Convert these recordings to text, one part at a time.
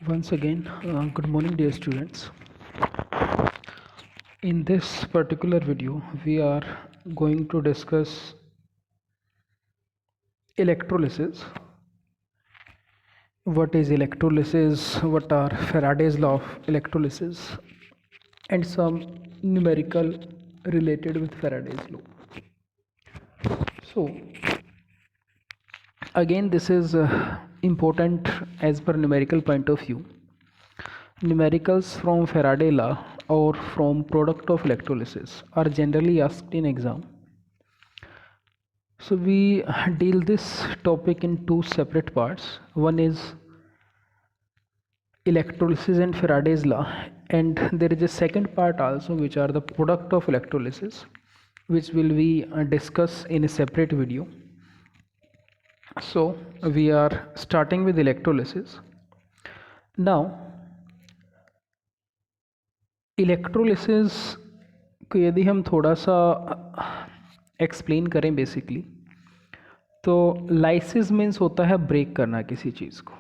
Once again, good morning dear students. In this particular video, we are going to discuss electrolysis. What is electrolysis? What are Faraday's law of electrolysis? And some numerical related with Faraday's law. So, again, this is important as per numerical point of view. Numericals from Faraday law or from product of electrolysis are generally asked in exam. So we deal this topic in two separate parts. One is electrolysis and Faraday's law, and there is a second part also, which are the product of electrolysis, which will we discuss in a separate video. So we are starting with electrolysis. Now electrolysis को यदि हम थोड़ा सा explain करें basically, तो lysis means होता है break करना किसी चीज़ को,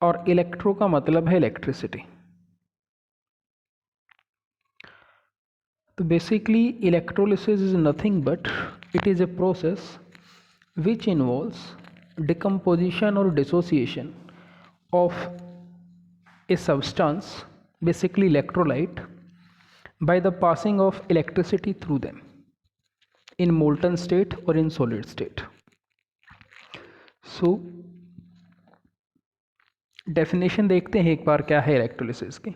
और इलेक्ट्रो का मतलब है इलेक्ट्रिसिटी. तो basically electrolysis is nothing but it is a process which involves decomposition और dissociation of a substance, basically electrolyte, by the passing of electricity through them in molten state or in solid state. So definition देखते हैं एक बार क्या है electrolysis की.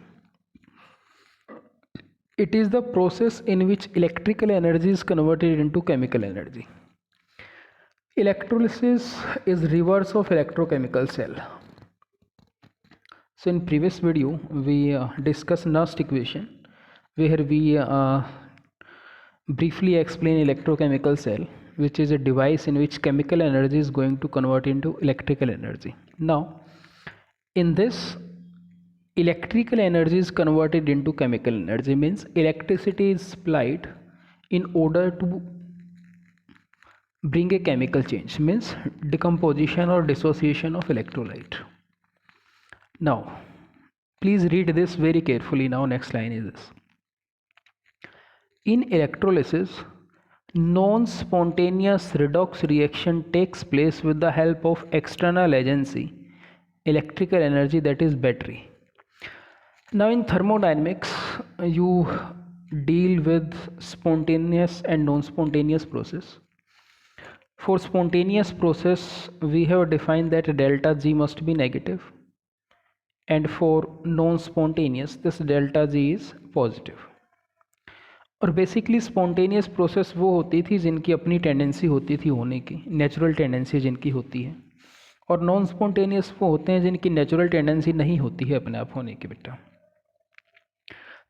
It is the process in which electrical energy is converted into chemical energy. Electrolysis is reverse of electrochemical cell. So in previous video we discussed Nernst equation, where we briefly explain electrochemical cell, which is a device in which chemical energy is going to convert into electrical energy. Now in this, electrical energy is converted into chemical energy, means electricity is supplied in order to bring a chemical change, means decomposition or dissociation of electrolyte. Now please read this very carefully. Now next line is this: in electrolysis, non-spontaneous redox reaction takes place with the help of external agency, electrical energy, that is battery. Now in thermodynamics you deal with spontaneous and non-spontaneous process. For spontaneous process we have defined that delta G must be negative, and for non-spontaneous this delta G is positive. और basically spontaneous process वो होती थी जिनकी अपनी tendency होती थी होने की, नेचुरल टेंडेंसी जिनकी होती है, और नॉन स्पॉन्टेनियस वो होते हैं जिनकी नेचुरल टेंडेंसी नहीं होती है अपने आप होने की. बेटा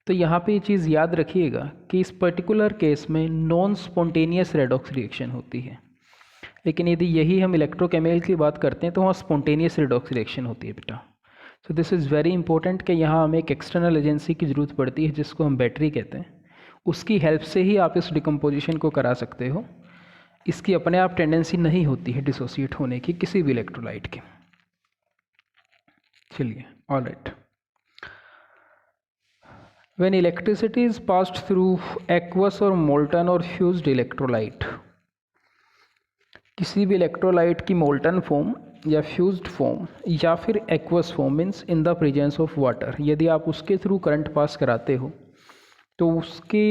तो यहाँ पे ये चीज़ याद रखिएगा कि इस पर्टिकुलर केस में नॉन स्पॉन्टेनियस रेडॉक्स रिएक्शन होती है, लेकिन यदि यही हम इलेक्ट्रोकेमिकल की बात करते हैं तो वहाँ स्पॉन्टेनियस रेडॉक्स रिएक्शन होती है. बेटा सो दिस इज़ वेरी इंपॉर्टेंट कि यहाँ हमें एक एक्सटर्नल एजेंसी की ज़रूरत पड़ती है जिसको हम बैटरी कहते हैं. उसकी हेल्प से ही आप इस डिकम्पोजिशन को करा सकते हो. इसकी अपने आप टेंडेंसी नहीं होती है डिसोसिएट होने की किसी भी इलेक्ट्रोलाइट की. चलिए, all right. When electricity is passed through aqueous और मोल्टन और फ्यूज्ड इलेक्ट्रोलाइट, किसी भी इलेक्ट्रोलाइट की मोल्टन फॉर्म या फ्यूज्ड फॉर्म या फिर aqueous form means in the presence of water, यदि आप उसके थ्रू करंट पास कराते हो तो उसके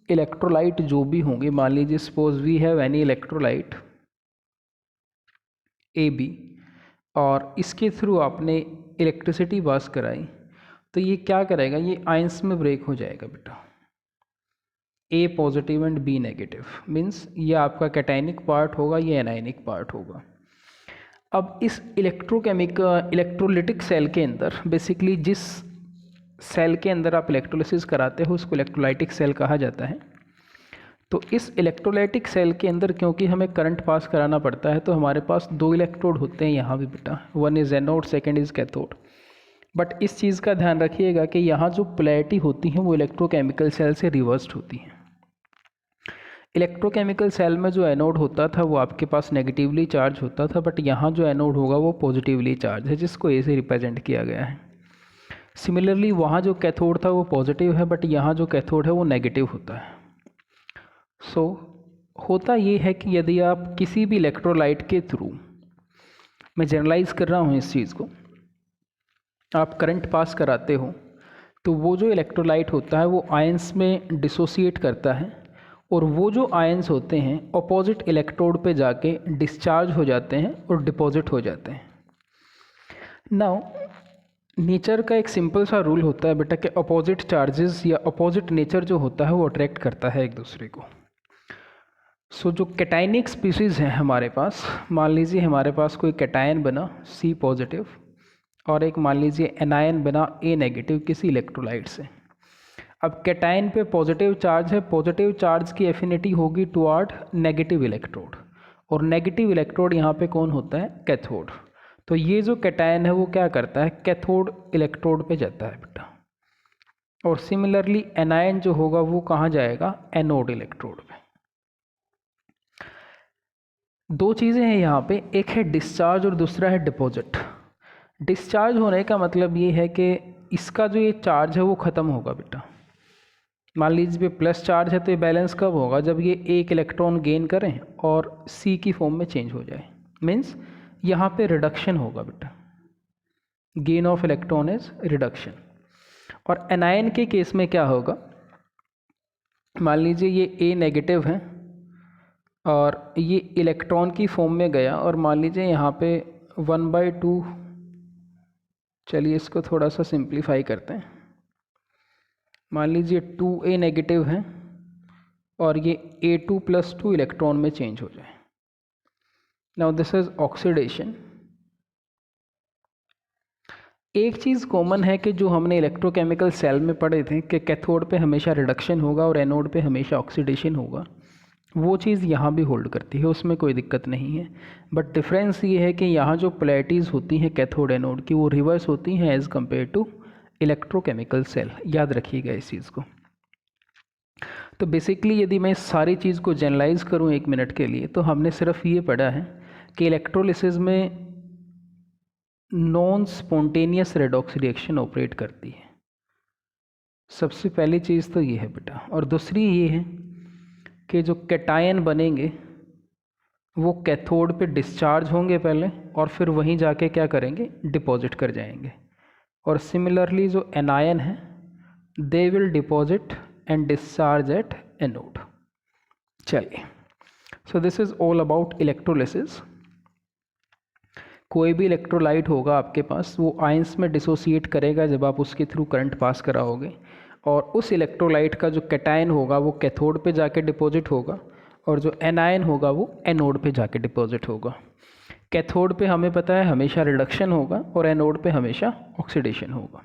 इलेक्ट्रोलाइट जो भी होंगे, मान लीजिए suppose we have any electrolyte A B, और इसके थ्रू आपने इलेक्ट्रिसिटी पास कराई, तो ये क्या करेगा, ये आयंस में ब्रेक हो जाएगा. बेटा A positive and B negative, means ये आपका कैटायनिक पार्ट होगा, ये एनायनिक पार्ट होगा. अब इस इलेक्ट्रोलिटिक सेल के अंदर बेसिकली जिस सेल के अंदर आप इलेक्ट्रोलिसिस कराते हो उसको इलेक्ट्रोलाइटिक सेल कहा जाता है. तो इस इलेक्ट्रोलाइटिक सेल के अंदर क्योंकि हमें करंट पास कराना पड़ता है तो हमारे पास दो इलेक्ट्रोड होते हैं यहाँ भी. बेटा one is anode, second is cathode. But इस चीज़ का ध्यान रखिएगा कि यहाँ जो पोलैरिटी होती है वो इलेक्ट्रोकेमिकल सेल से रिवर्स्ड होती है। इलेक्ट्रोकेमिकल सेल में जो एनोड होता था वो आपके पास नेगेटिवली चार्ज होता था, बट यहाँ जो एनोड होगा वो पॉजिटिवली चार्ज है, जिसको ए से रिप्रेजेंट किया गया है। सिमिलरली वहाँ जो कैथोड था वो पॉजिटिव है, बट यहाँ जो कैथोड है वो नेगेटिव होता है। सो होता ये है कि यदि आप किसी भी इलेक्ट्रोलाइट के थ्रू, मैं जनरलाइज कर रहा हूँ इस चीज़ को, आप करंट पास कराते हो तो वो जो इलेक्ट्रोलाइट होता है वो आयंस में डिसोसिएट करता है, और वो जो आयंस होते हैं अपोजिट इलेक्ट्रोड पे जाके डिस्चार्ज हो जाते हैं और डिपॉजिट हो जाते हैं। नाउ नेचर का एक सिंपल सा रूल होता है बेटा कि अपोजिट चार्जेस या अपोजिट नेचर जो होता है वो अट्रैक्ट करता है एक दूसरे को। सो जो कैटायनिक स्पीसीज़ हैं हमारे पास, मान लीजिए हमारे पास कोई कैटायन बना C पॉजिटिव और एक मान लीजिए एनायन बना A नेगेटिव किसी इलेक्ट्रोलाइट से। अब कैटायन पे पॉजिटिव चार्ज है, पॉजिटिव चार्ज की एफिनिटी होगी टुवर्ड नेगेटिव इलेक्ट्रोड, और नेगेटिव इलेक्ट्रोड यहाँ पे कौन होता है? कैथोड। तो ये जो कैटायन है वो क्या करता है? कैथोड इलेक्ट्रोड पे जाता है बेटा, और सिमिलरली एनायन जो होगा वो कहाँ जाएगा? एनोड इलेक्ट्रोड पे। दो चीज़ें हैं यहाँ पे, एक है डिस्चार्ज और दूसरा है डिपॉजिट। डिस्चार्ज होने का मतलब ये है कि इसका जो ये चार्ज है वो ख़त्म होगा बेटा। मान लीजिए प्लस चार्ज है तो ये बैलेंस कब होगा? जब ये एक इलेक्ट्रॉन गेन करें और C की फॉर्म में चेंज हो जाए, मीन्स यहाँ पे रिडक्शन होगा बेटा। Gain of electron is reduction. और एनायन के केस में क्या होगा? मान लीजिए ये A नेगेटिव है और ये इलेक्ट्रॉन की फॉर्म में गया, और मान लीजिए यहाँ पे 1/2, चलिए इसको थोड़ा सा सिंप्लीफाई करते हैं। मान लीजिए 2A नेगेटिव है और ये A2+2 इलेक्ट्रॉन में चेंज हो जाए। Now this is oxidation. एक चीज़ कॉमन है कि जो हमने इलेक्ट्रोकेमिकल सेल में पढ़े थे कि कैथोड पे हमेशा रिडक्शन होगा और एनोड पे हमेशा ऑक्सीडेशन होगा, वो चीज़ यहाँ भी होल्ड करती है, उसमें कोई दिक्कत नहीं है। बट डिफरेंस ये है कि यहाँ जो पोलैरिटीज़ होती हैं कैथोड एनोड की वो रिवर्स होती हैं as compare to electrochemical cell. याद रखिएगा इस चीज़ को। तो बेसिकली यदि मैं इस सारी चीज़ को जनरलाइज करूँ 1 मिनट के लिए, तो हमने सिर्फ ये पढ़ा है कि इलेक्ट्रोलिसिस में non spontaneous redox reaction operate करती है। सबसे पहली चीज़ तो ये है बेटा, और दूसरी ये है कि जो कैटायन बनेंगे वो कैथोड पे डिस्चार्ज होंगे पहले, और फिर वहीं जाके क्या करेंगे? डिपॉजिट कर जाएंगे। और सिमिलरली जो एनायन है they will deposit and discharge at anode. चलिए, so this is all about electrolysis. कोई भी इलेक्ट्रोलाइट होगा आपके पास, वो आयंस में डिसोसिएट करेगा जब आप उसके थ्रू करंट पास कराओगे, और उस इलेक्ट्रोलाइट का जो कैटायन होगा वो कैथोड पे जाके डिपॉजिट होगा, और जो एनायन होगा वो एनोड पे जाके डिपॉजिट होगा। कैथोड पे हमें पता है हमेशा रिडक्शन होगा, और एनोड पे हमेशा ऑक्सीडेशन होगा।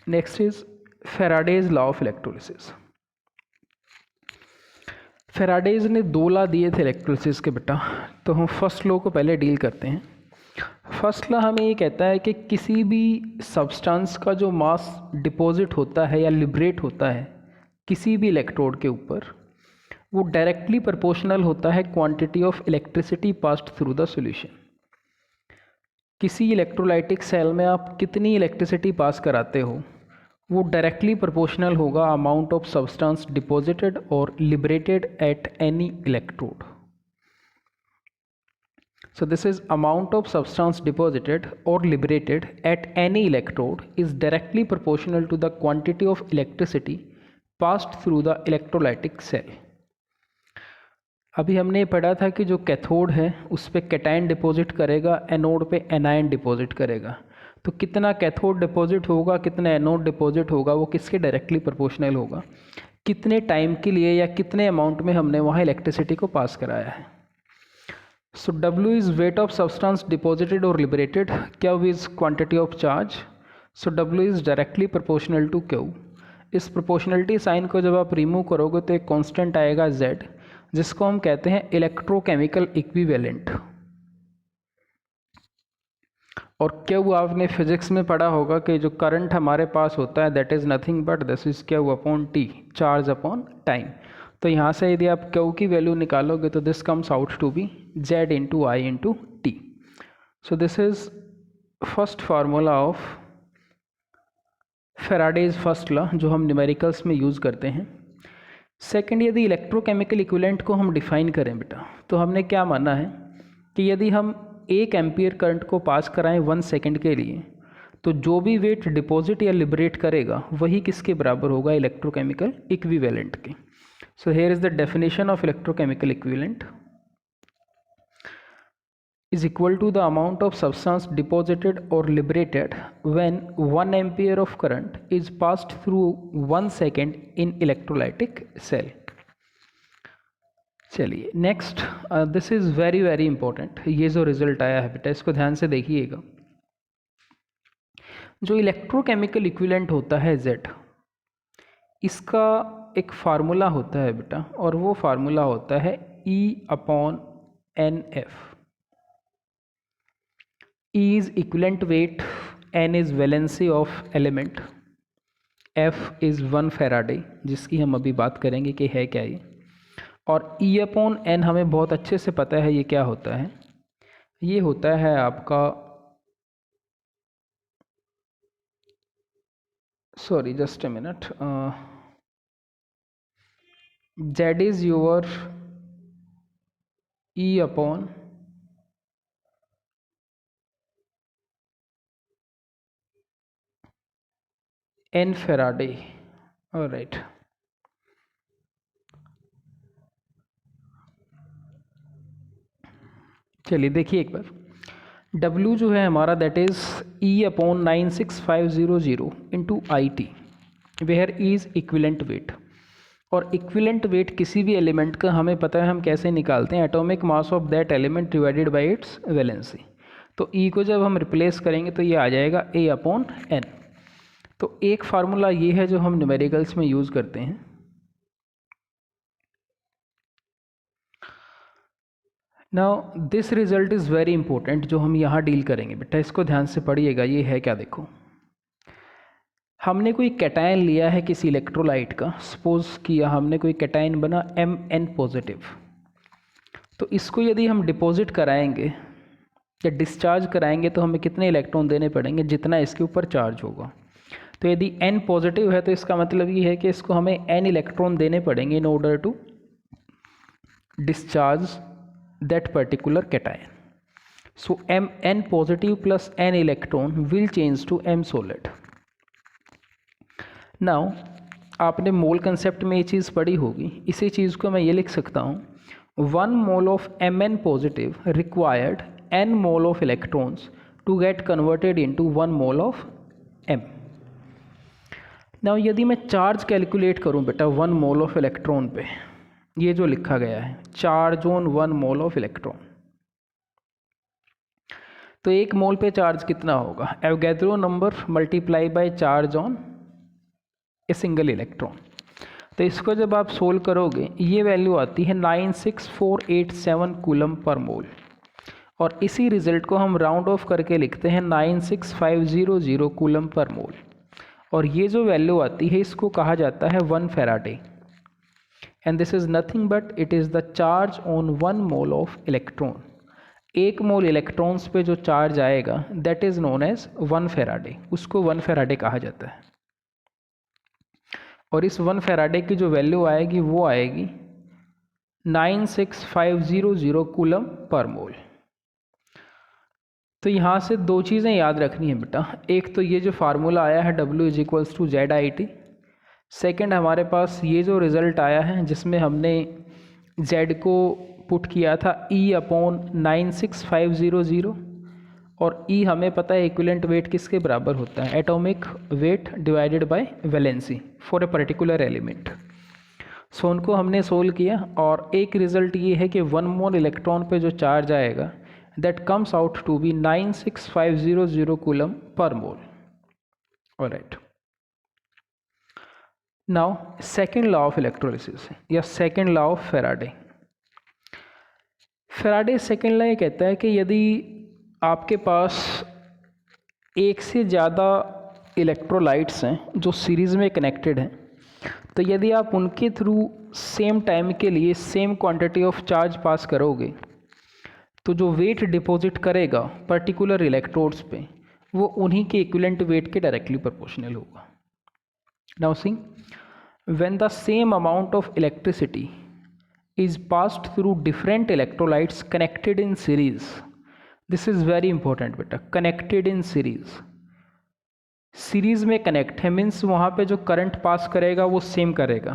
Next is Faraday's law of electrolysis. Faraday's ने 2 लॉ दिए थे इलेक्ट्रोलिसिस के बेटा, तो हम फर्स्ट लॉ को पहले डील करते हैं। फर्स्ट लॉ हमें ये कहता है कि किसी भी सब्सटेंस का जो मास डिपॉजिट होता है या लिबरेट होता है किसी भी इलेक्ट्रोड के ऊपर, वो डायरेक्टली प्रोपोर्शनल होता है quantity of electricity passed through the solution. किसी इलेक्ट्रोलाइटिक सेल में आप कितनी इलेक्ट्रिसिटी पास कराते हो वो डायरेक्टली प्रोपोर्शनल होगा अमाउंट ऑफ सब्सटेंस डिपॉजिटेड और liberated at any electrode. So this is amount of substance deposited or liberated at any electrode is directly proportional to the quantity of electricity passed through the electrolytic cell. अभी हमने पढ़ा था कि जो cathode है उस पर कैटायन डिपॉजिट करेगा, एनोड पे एनायन डिपॉजिट करेगा। तो कितना कैथोड डिपॉजिट होगा, कितना एनोड डिपॉजिट होगा, वो किसके डायरेक्टली प्रोपोर्शनल होगा? कितने टाइम के लिए या कितने अमाउंट में हमने वहाँ इलेक्ट्रिसिटी को पास कराया है। So W is weight of substance deposited or liberated. Q is quantity of charge. So W is directly proportional to Q. इस प्रोपोर्शनलिटी साइन को जब आप रिमूव करोगे तो एक कांस्टेंट आएगा Z, जिसको हम कहते हैं इलेक्ट्रोकेमिकल इक्विवेलेंट। और क्यू आपने फिजिक्स में पढ़ा होगा कि जो करंट हमारे पास होता है that is nothing but this is Q upon T, charge upon time. तो यहाँ से यदि आप क्यू की वैल्यू निकालोगे तो this comes out to be Z into I into T. So this is first formula of Faraday's first law जो हम न्यूमेरिकल्स में यूज़ करते हैं। सेकंड, यदि इलेक्ट्रोकेमिकल इक्विवेलेंट को हम डिफाइन करें बेटा, तो हमने क्या माना है कि यदि हम 1 एम्पियर करंट को पास कराएं 1 सेकंड के लिए, तो जो भी वेट डिपॉजिट या लिबरेट करेगा वही किसके बराबर होगा, इलेक्ट्रोकेमिकल इक्विवेलेंट के। So here is the definition of electrochemical equivalent is equal to the amount of substance deposited or liberated when 1 ampere of current is passed through 1 second in electrolytic cell। चलिए next, this is very very important. ये जो result आया है बेटा इसको ध्यान से देखिएगा। जो इलेक्ट्रोकेमिकल इक्विवेलेंट होता है Z, इसका एक फार्मूला होता है बेटा, और वो फार्मूला होता है E/NF। E is equivalent weight, N is valency of element, F is 1 Faraday, जिसकी हम अभी बात करेंगे कि है क्या ये, और E/N हमें बहुत अच्छे से पता है ये क्या होता है। ये होता है आपका, sorry just a minute, Z is your E/N Faraday. Alright, चलिए देखिए एक बार, W जो है हमारा that is E/96500 into IT, where is equivalent weight. और इक्विवेलेंट वेट किसी भी एलिमेंट का हमें पता है हम कैसे निकालते हैं, atomic mass of that element divided by it's valency. तो E को जब हम रिप्लेस करेंगे तो ये आ जाएगा A/N। तो एक फार्मूला ये है जो हम न्यूमेरिकल्स में यूज़ करते हैं। Now this result is very important जो हम यहाँ डील करेंगे बेटा, इसको ध्यान से पढ़िएगा। ये है क्या, देखो हमने कोई कैटायन लिया है किसी इलेक्ट्रोलाइट का, सपोज किया हमने कोई कैटायन बना Mn पॉजिटिव। तो इसको यदि हम डिपॉजिट कराएंगे या डिस्चार्ज कराएंगे तो हमें कितने इलेक्ट्रॉन देने पड़ेंगे, जितना इसके ऊपर चार्ज होगा। तो यदि N पॉजिटिव है तो इसका मतलब ये है कि इसको हमें N इलेक्ट्रॉन देने पड़ेंगे in order to discharge that particular cation. So Mn positive plus N electron will change to M solid. Now आपने मोल कंसेप्ट में ये चीज़ पढ़ी होगी, इसी चीज़ को मैं ये लिख सकता हूँ, 1 mole of Mn positive required N mole of electrons to get converted into 1 mole of M। Now यदि मैं चार्ज कैलकुलेट करूं बेटा 1 मोल ऑफ इलेक्ट्रॉन पे, ये जो लिखा गया है charge on 1 mole of electron, तो 1 मोल पे चार्ज कितना होगा, Avogadro number multiply by charge on a single electron. तो इसको जब आप सोल्व करोगे ये वैल्यू आती है 96487 कूलम पर मोल, और इसी रिजल्ट को हम राउंड ऑफ करके लिखते हैं 96500 कूलम पर मोल, और ये जो वैल्यू आती है इसको कहा जाता है 1 Faraday. And this is nothing but it is the charge on 1 mole of electron. 1 mole electrons पे जो चार्ज आएगा that is known as 1 Faraday, उसको 1 फैराडे कहा जाता है। और इस 1 फैराडे की जो वैल्यू आएगी वो आएगी 96500 कूलम पर मोल। तो यहाँ से 2 चीज़ें याद रखनी है बेटा, एक तो ये जो फार्मूला आया है W is equals to ZIT, second हमारे पास ये जो रिज़ल्ट आया है जिसमें हमने Z को पुट किया था E/96500, और E हमें पता है इक्विवेलेंट वेट किसके बराबर होता है, atomic weight divided by valency for a particular element. So उनको हमने सोल्व किया, और एक रिज़ल्ट ये है कि 1 मोल इलेक्ट्रॉन पे जो चार्ज आएगा that comes out to be 96500 coulomb per mole. All right. Now second law of electrolysis या second law of Faraday. Faraday second law ये कहता है कि यदि आपके पास एक से ज़्यादा इलेक्ट्रोलाइट्स हैं जो सीरीज़ में कनेक्टेड हैं, तो यदि आप उनके थ्रू सेम टाइम के लिए सेम क्वांटिटी ऑफ चार्ज पास करोगे तो जो वेट डिपॉजिट करेगा पर्टिकुलर इलेक्ट्रोड्स पे वो उन्हीं के इक्विवेलेंट वेट के डायरेक्टली प्रोपोर्शनल होगा। Now see, when the same amount of electricity is passed through different electrolytes connected in series. This is very important बेटा, connected in series. सीरीज में connect है means वहाँ पे जो करंट पास करेगा वो सेम करेगा,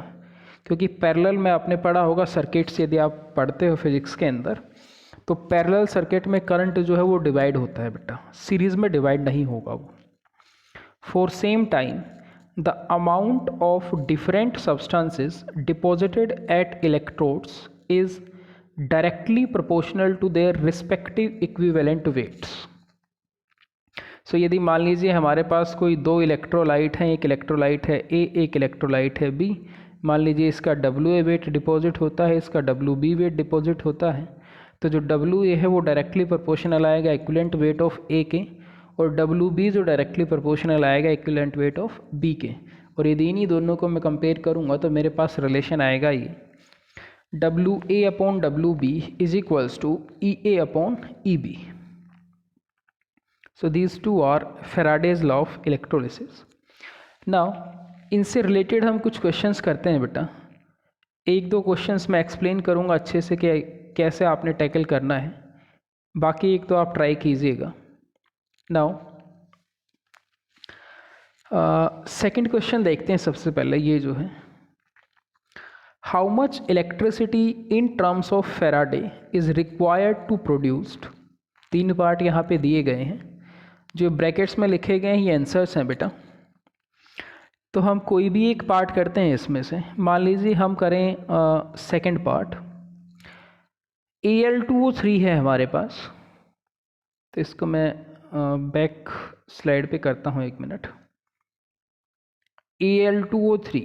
क्योंकि पैरेलल में आपने पढ़ा होगा सर्किट्स, यदि आप पढ़ते हो फिजिक्स के अंदर, तो पैरेलल सर्किट में करंट जो है वो डिवाइड होता है बेटा, सीरीज में डिवाइड नहीं होगा वो। For same time the amount of different substances deposited at electrodes is directly proportional to their respective equivalent weights. So यदि मान लीजिए हमारे पास कोई दो इलेक्ट्रोलाइट हैं, एक इलेक्ट्रोलाइट है ए, एक इलेक्ट्रोलाइट है बी, मान लीजिए इसका WA वेट डिपॉजिट होता है, इसका WB वेट डिपॉजिट होता है, तो जो WA है वो डायरेक्टली प्रोपोर्शनल आएगा इक्विवेलेंट वेट ऑफ ए के, और WB जो डायरेक्टली प्रोपोर्शनल आएगा इक्विवेलेंट वेट ऑफ B के। और यदि इन्हीं दोनों को मैं कंपेयर करूँगा तो मेरे पास रिलेशन आएगा ये WA upon WB is equals to EA upon EB। So these two are Faraday's law of electrolysis. Now इनसे रिलेटेड हम कुछ क्वेश्चंस करते हैं बेटा, एक दो क्वेश्चंस मैं एक्सप्लेन करूँगा अच्छे से कि कैसे आपने टैकल करना है, बाकी एक तो आप ट्राई कीजिएगा। नाउ सेकंड क्वेश्चन देखते हैं सबसे पहले, ये जो है how much electricity in terms of Faraday is required to produced. तीन पार्ट यहाँ पे दिए गए हैं, जो ब्रैकेट्स में लिखे गए हैं ये आंसर्स हैं बेटा। तो हम कोई भी एक पार्ट करते हैं इसमें से, मान लीजिए हम करें सेकंड पार्ट, Al2O3 है हमारे पास, तो इसको मैं बैक स्लाइड पे करता हूँ, एक मिनट। Al2O3,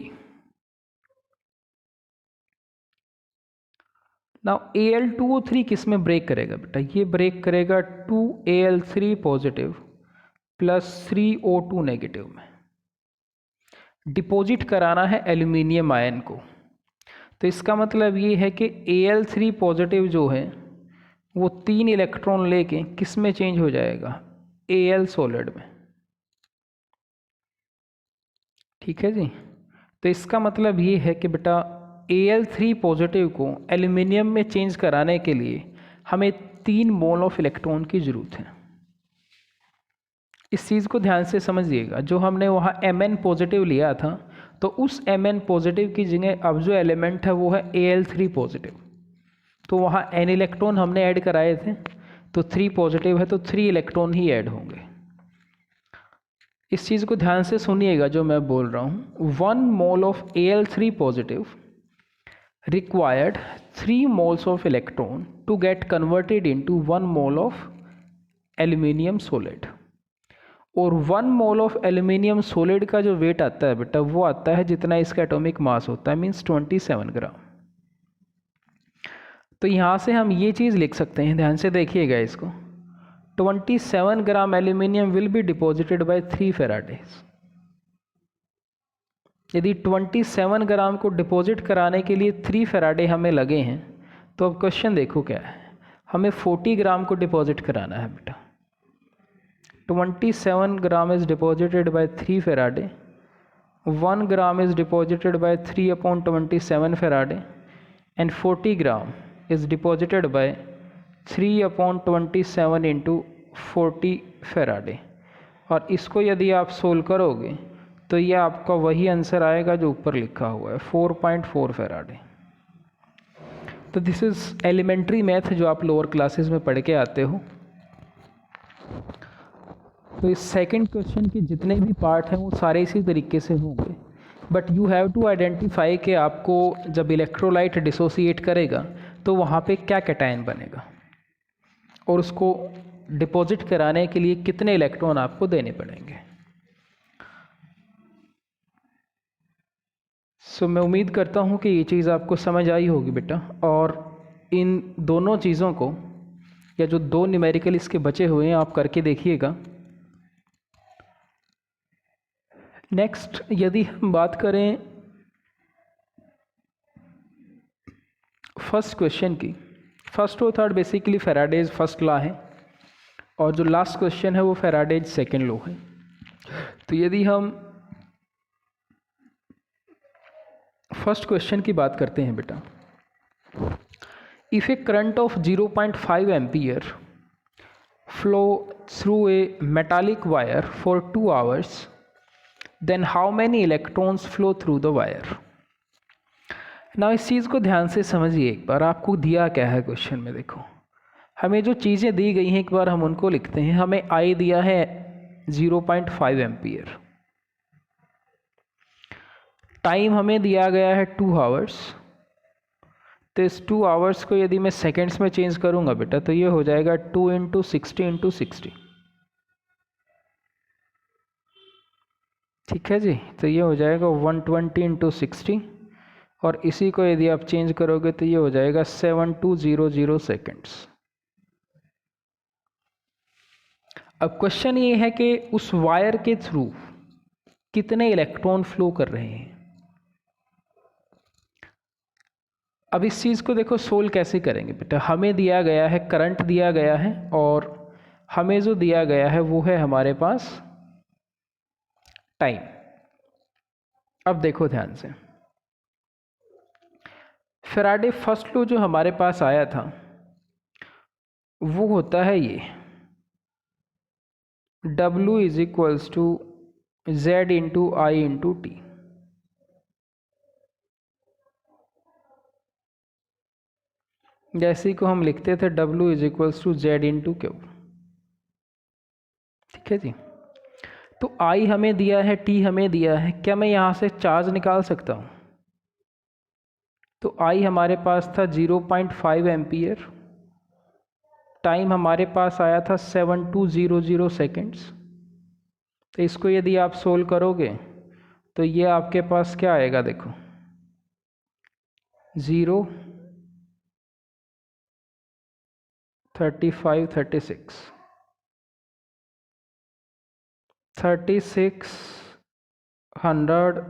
नाउ Al2O3 किस में ब्रेक करेगा बेटा, ये ब्रेक करेगा 2Al3 positive plus 3O2 negative में। डिपॉजिट कराना है एल्यूमिनियम आयन को, तो इसका मतलब ये है कि Al3 पॉजिटिव जो है वो 3 इलेक्ट्रॉन लेके किस में चेंज हो जाएगा, Al सॉलिड में। ठीक है जी, तो इसका मतलब ये है कि बेटा Al3 पॉजिटिव को एल्यूमिनियम में चेंज कराने के लिए हमें 3 मोल ऑफ इलेक्ट्रॉन की ज़रूरत है। इस चीज़ को ध्यान से समझिएगा, जो हमने वहाँ Mn पॉजिटिव लिया था, तो उस Mn पॉजिटिव की जगह अब जो एलिमेंट है वो है Al3 पॉजिटिव, तो वहाँ n इलेक्ट्रॉन हमने ऐड कराए थे, तो 3 पॉजिटिव है तो 3 इलेक्ट्रॉन ही ऐड होंगे। इस चीज़ को ध्यान से सुनिएगा जो मैं बोल रहा हूँ। 1 mole of Al3 positive required 3 moles of electron to get converted into 1 mole of aluminium solid, और 1 मोल ऑफ एल्यूमिनियम सॉलिड का जो वेट आता है बेटा वो आता है जितना इसका एटॉमिक मास होता है, मीन्स 27 ग्राम। तो यहाँ से हम ये चीज़ लिख सकते हैं, ध्यान से देखिएगा इसको, 27 gram aluminium will be deposited bye 3 Faraday's. यदि 27 ग्राम को डिपॉजिट कराने के लिए 3 फैराडे हमें लगे हैं, तो अब क्वेश्चन देखो क्या है, हमें 40 ग्राम को डिपॉजिट कराना है बेटा। 27 gram is deposited bye 3 Faraday, 1 gram is deposited bye 3 upon 27 Faraday, and 40 gram is deposited bye 3 upon 27 into 40 Faraday. और इसको यदि आप सोल्व करोगे तो ये आपका वही आंसर आएगा जो ऊपर लिखा हुआ है, 4.4 फैराडे। तो दिस इज़ एलिमेंट्री मैथ जो आप लोअर क्लासेस में पढ़ के आते हो। तो इस सेकंड क्वेश्चन के जितने भी पार्ट हैं वो सारे इसी तरीके से होंगे, but you have to identify कि आपको जब इलेक्ट्रोलाइट डिसोसिएट करेगा तो वहाँ पे क्या कैटायन बनेगा, और उसको डिपॉजिट कराने के लिए कितने इलेक्ट्रॉन आपको देने पड़ेंगे। सो मैं उम्मीद करता हूँ कि ये चीज़ आपको समझ आई होगी बेटा, और इन दोनों चीज़ों को, या जो 2 न्यूमेरिकल इसके बचे हुए हैं, आप करके देखिएगा। नेक्स्ट यदि हम बात करें फर्स्ट क्वेश्चन की, फर्स्ट और third basically Faraday's first law है और जो लास्ट क्वेश्चन है वो फैराडेज सेकेंड लॉ है। तो यदि हम फर्स्ट क्वेश्चन की बात करते हैं बेटा, if a current of 0.5 ampere flow through a metallic wire for 2 hours, then how many electrons flow through the wire. ना इस चीज़ को ध्यान से समझिए एक बार, आपको दिया क्या है क्वेश्चन में। देखो हमें जो चीज़ें दी गई हैं एक बार हम उनको लिखते हैं। हमें आई दिया है 0.5 एम्पियर, टाइम हमें दिया गया है 2 hours। तो इस 2 hours को यदि मैं सेकेंड्स में चेंज करूंगा बेटा तो ये हो जाएगा 2 × 60 × 60। ठीक है जी, तो ये हो जाएगा 120 × 60 और इसी को यदि आप चेंज करोगे तो ये हो जाएगा 7200 सेकेंड्स। अब क्वेश्चन ये है कि उस वायर के थ्रू कितने इलेक्ट्रॉन फ्लो कर रहे हैं। अब इस चीज़ को देखो सोल्व कैसे करेंगे बेटा। हमें दिया गया है करंट दिया गया है और हमें जो दिया गया है वो है हमारे पास टाइम। अब देखो ध्यान से, फैराडे फर्स्ट लॉ जो हमारे पास आया था वो होता है ये W = Z × I × T। जैसे को हम लिखते थे W = Z × Q। ठीक है जी, तो I हमें दिया है, T हमें दिया है। क्या मैं यहाँ से चार्ज निकाल सकता हूँ? तो I हमारे पास था 0.5 एम्पियर, टाइम हमारे पास आया था 7200 सेकेंड्स। तो इसको यदि आप सोल्व करोगे तो ये आपके पास क्या आएगा, देखो 0 35 36 3600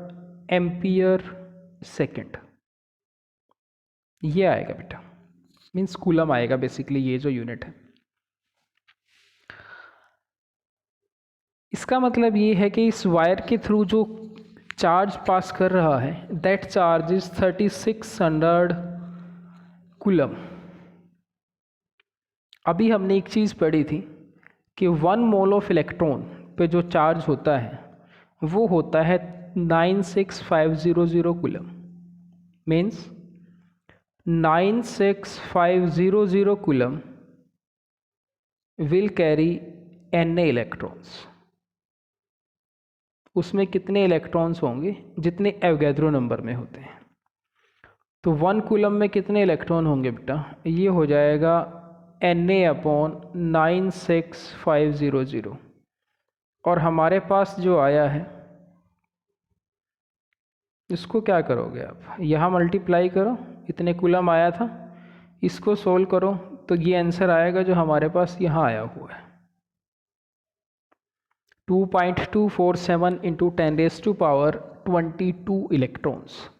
एम्पियर सेकेंड ये आएगा बेटा, मीन्स कूलम आएगा बेसिकली ये जो यूनिट है। इसका मतलब ये है कि इस वायर के थ्रू जो चार्ज पास कर रहा है दैट चार्ज इज 3600 कूलम। अभी हमने एक चीज़ पढ़ी थी कि 1 मोल ऑफ इलेक्ट्रॉन पे जो चार्ज होता है वो होता है 96500 coulomb. Means 96500 coulomb will carry Na electrons. उसमें कितने इलेक्ट्रॉन्स होंगे? जितने एवोगैड्रो नंबर में होते हैं। तो 1 कूलम में कितने इलेक्ट्रॉन होंगे बेटा? ये हो जाएगा Na/96500। और हमारे पास जो आया है इसको क्या करोगे आप, यहाँ मल्टीप्लाई करो, इतने कूलम आया था, इसको सोल्व करो तो ये आंसर आएगा जो हमारे पास यहाँ आया हुआ है 2.247 × 10⁻22 इलेक्ट्रॉन्स।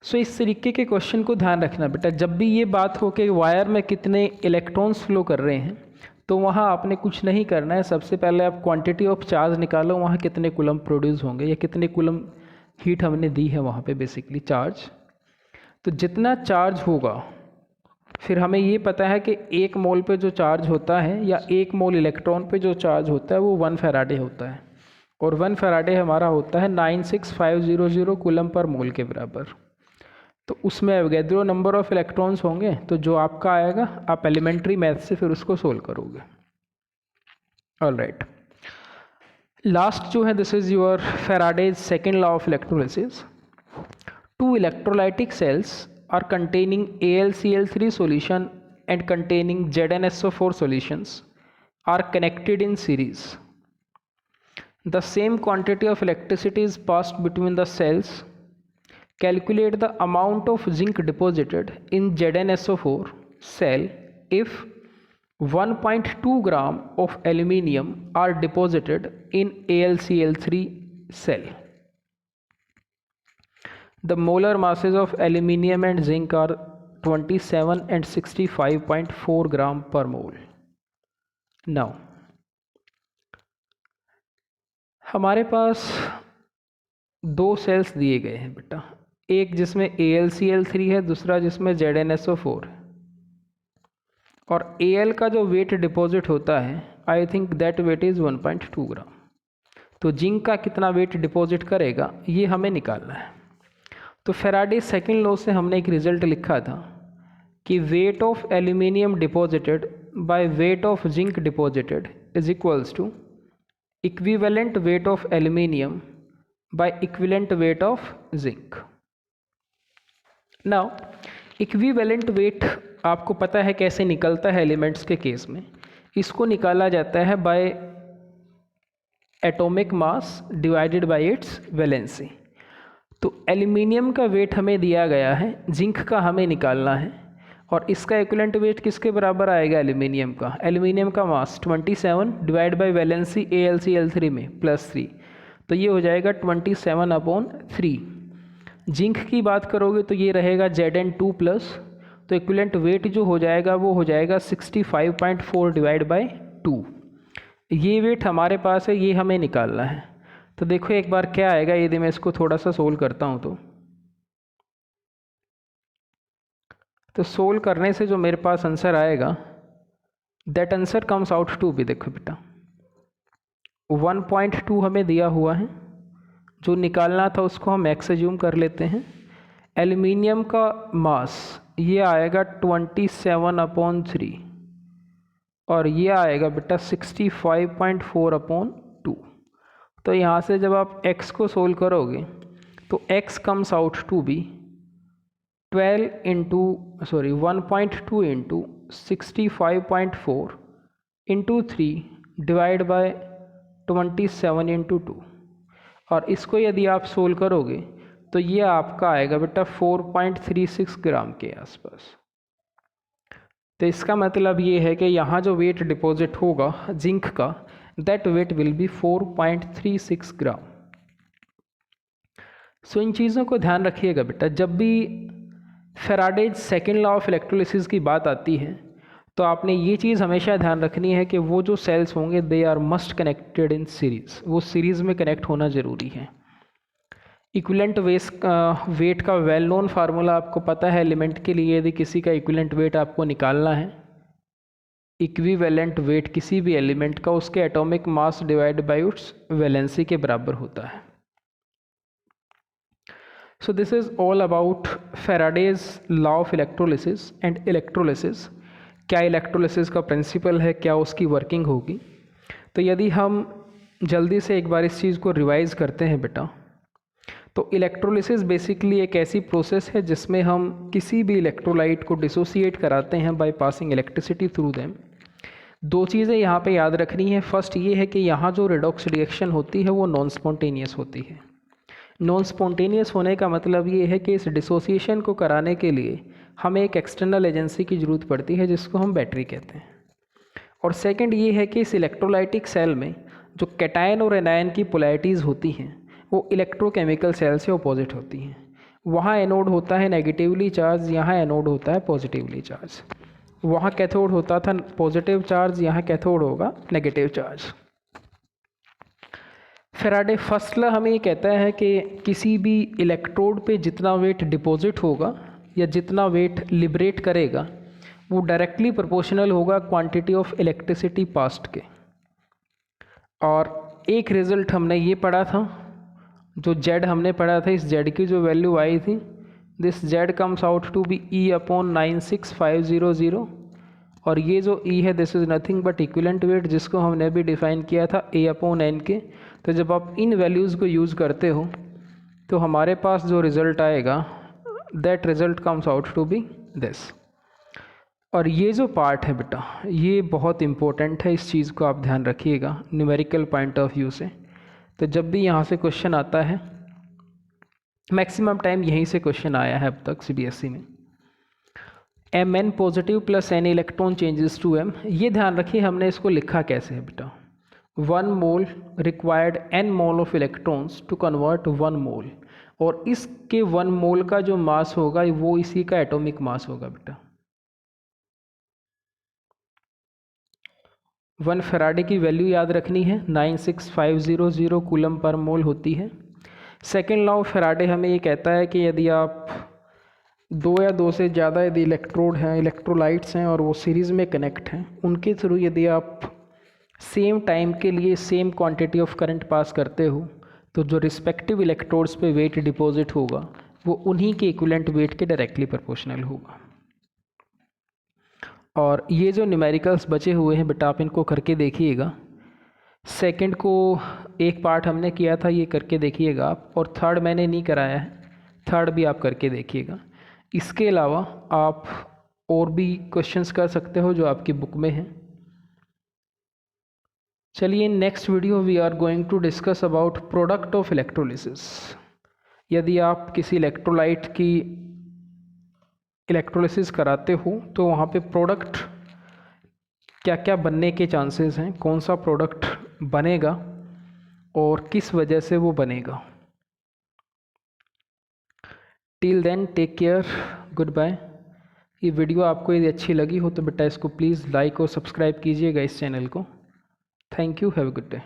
सो इस तरीके के क्वेश्चन को ध्यान रखना बेटा। जब भी ये बात हो कि वायर में कितने इलेक्ट्रॉन्स फ्लो कर रहे हैं तो वहाँ आपने कुछ नहीं करना है। सबसे पहले आप क्वांटिटी ऑफ चार्ज निकालो, वहाँ कितने कूलम प्रोड्यूस होंगे या कितने कूलम हीट हमने दी है वहाँ पे बेसिकली चार्ज। तो जितना चार्ज होगा फिर हमें ये पता है कि 1 मोल पे जो चार्ज होता है या 1 मोल इलेक्ट्रॉन पे जो चार्ज होता है वो 1 फैराडे होता है और 1 फैराडे हमारा होता है 96500 कूलम पर मोल के बराबर। तो उसमें एवोगैड्रो नंबर ऑफ इलेक्ट्रॉन्स होंगे, तो जो आपका आएगा आप एलिमेंट्री मैथ से फिर उसको सोल्व करोगे। ऑलराइट, लास्ट जो है this is your Faraday's second law of electrolysis. 2 electrolytic cells are containing AlCl3 solution and containing ZnSO4 solutions are connected in series. The same quantity of electricity is passed between the cells. Calculate the amount of zinc deposited in ZnSO4 cell if 1.2 gram of aluminium are deposited in AlCl3 cell. The molar masses of aluminium and zinc are 27 and 65.4 gram per mole. Now हमारे पास दो sales दिए गए हैं बेटा, एक जिसमें AlCl3 है, दूसरा जिसमें ZnSO4, और Al का जो वेट डिपॉजिट होता है I think that weight is 1.2 gram. तो जिंक का कितना वेट डिपॉजिट करेगा ये हमें निकालना है. तो फैराडे सेकंड लॉ से हमने एक रिजल्ट लिखा था कि weight of aluminium deposited by weight of zinc deposited is equals to equivalent weight of aluminium by equivalent weight of zinc. Now equivalent weight आपको पता है कैसे निकलता है एलिमेंट्स के केस में. इसको निकाला जाता है bye atomic mass divided by it's valency. तो एल्यूमिनियम का वेट हमें दिया गया है, जिंक का हमें निकालना है, और इसका इक्विवेलेंट वेट किसके बराबर आएगा एल्यूमिनियम का. एल्यूमिनियम का मास 27 डिवाइड बाय वैलेंसी AlCl3 में +3, तो ये हो जाएगा 27/3. जिंक की बात करोगे तो ये रहेगा Zn2 प्लस, तो इक्विवेलेंट वेट जो हो जाएगा वो हो जाएगा 65.4 डिवाइड बाय 2. ये वेट हमारे पास है, ये हमें निकालना है. तो देखो एक बार क्या आएगा, यदि मैं इसको थोड़ा सा सोल्व करता हूँ तो सोल्व करने से जो मेरे पास आंसर आएगा that answer comes out to be, देखो बेटा 1.2 हमें दिया हुआ है, जो निकालना था उसको हम x एज्यूम कर लेते हैं. एल्यूमिनियम का मास ये आएगा 27/3 और ये आएगा बेटा 65.4/2. तो यहाँ से जब आप x को सोल्व करोगे तो x comes out to be 1.2 into 65.4 into 3 divide by 27 into 2, और इसको यदि आप सोल्व करोगे तो ये आपका आएगा बेटा 4.36 ग्राम के आसपास. तो इसका मतलब ये है कि यहाँ जो वेट डिपॉजिट होगा जिंक का दैट वेट विल बी 4.36 ग्राम. सो इन चीज़ों को ध्यान रखिएगा बेटा. जब भी Faraday's second law of electrolysis की बात आती है तो आपने ये चीज़ हमेशा ध्यान रखनी है कि वो जो सेल्स होंगे they are must connected in series, वो सीरीज़ में कनेक्ट होना ज़रूरी है. इक्विवेलेंट वेट का वेल नोन फार्मूला आपको पता है एलिमेंट के लिए. यदि किसी का इक्विवेलेंट वेट आपको निकालना है, इक्विवेलेंट वेट किसी भी एलिमेंट का उसके atomic mass divide by its valency के बराबर होता है. So this is all about Faraday's law of electrolysis and electrolysis. क्या इलेक्ट्रोलिसिस का प्रिंसिपल है, क्या उसकी वर्किंग होगी. तो यदि हम जल्दी से एक बार इस चीज़ को रिवाइज करते हैं बेटा, तो इलेक्ट्रोलिसिस बेसिकली एक ऐसी प्रोसेस है जिसमें हम किसी भी इलेक्ट्रोलाइट को डिसोसिएट कराते हैं by passing electricity through them. दो चीज़ें यहाँ पे याद रखनी है. फर्स्ट ये है कि यहाँ जो रेडॉक्स रिएक्शन होती है वो नॉन स्पॉन्टेनियस होती है. नॉन स्पॉन्टेनियस होने का मतलब ये है कि इस डिसोसिएशन को कराने के लिए हमें एक एक्सटर्नल एजेंसी की ज़रूरत पड़ती है जिसको हम बैटरी कहते हैं. और सेकंड ये है कि इस इलेक्ट्रोलाइटिक सेल में जो कैटायन और एनायन की पोलैरिटीज़ होती हैं वो इलेक्ट्रोकेमिकल सेल से अपोजिट होती हैं. वहाँ एनोड होता है नेगेटिवली चार्ज, यहाँ एनोड होता है पॉजिटिवली चार्ज. वहाँ कैथोड होता था पॉजिटिव चार्ज, यहाँ कैथोड होगा negative charge. Faraday first law हमें ये कहता है कि किसी भी इलेक्ट्रोड पे जितना वेट डिपॉजिट होगा या जितना वेट लिबरेट करेगा वो डायरेक्टली प्रोपोर्शनल होगा क्वांटिटी ऑफ इलेक्ट्रिसिटी पास्ट के. और एक रिज़ल्ट हमने ये पढ़ा था, जो जेड हमने पढ़ा था, इस जेड की जो वैल्यू आई थी this Z comes out to be E/96500, और ये जो E है this is nothing but equivalent weight जिसको हमने अभी डिफ़ाइन किया था A/N के. तो जब आप इन वैल्यूज़ को यूज़ करते हो तो हमारे पास जो रिज़ल्ट आएगा that result comes out to be this. और ये जो पार्ट है बेटा ये बहुत इम्पोर्टेंट है, इस चीज़ को आप ध्यान रखिएगा न्यूमेरिकल पॉइंट ऑफ व्यू से. तो जब भी यहाँ से क्वेश्चन आता है, मैक्सिमम टाइम यहीं से क्वेश्चन आया है अब तक CBSE में, Mn positive plus n electron changes to m. ये ध्यान रखिए हमने इसको लिखा कैसे है बेटा, 1 mole required n mole of electrons to convert 1 mole, और इसके 1 मोल का जो मास होगा वो इसी का एटॉमिक मास होगा बेटा। 1 फैराडे की वैल्यू याद रखनी है, 96500 कूलम पर मोल होती है। सेकेंड लॉ ऑफ फैराडे हमें ये कहता है कि यदि आप 2 या 2 से ज़्यादा यदि इलेक्ट्रोड हैं, इलेक्ट्रोलाइट्स हैं और वो सीरीज़ में कनेक्ट हैं, उनके थ्रू यदि आप सेम टाइम के लिए same quantity of current pass करते हो तो जो रिस्पेक्टिव इलेक्ट्रोड्स पे वेट डिपॉजिट होगा वो उन्हीं के इक्विवेलेंट वेट के डायरेक्टली प्रोपोर्शनल होगा। और ये जो न्यूमेरिकल्स बचे हुए हैं बेटा आप इनको करके देखिएगा। सेकंड को एक पार्ट हमने किया था, ये करके देखिएगा आप, और थर्ड मैंने नहीं कराया है, थर्ड भी आप करके देखिएगा। इसके अलावा आप और भी क्वेश्चंस कर सकते हो जो आपकी बुक में हैं। चलिए next video we are going to discuss about product of electrolysis. यदि आप किसी इलेक्ट्रोलाइट की इलेक्ट्रोलिसिस कराते हो तो वहाँ पे प्रोडक्ट क्या क्या बनने के चांसेस हैं, कौन सा प्रोडक्ट बनेगा और किस वजह से वो बनेगा। Till then take care, good bye. ये वीडियो आपको यदि अच्छी लगी हो तो बेटा इसको प्लीज़ लाइक और सब्सक्राइब कीजिएगा इस चैनल को। Thank you, have a good day.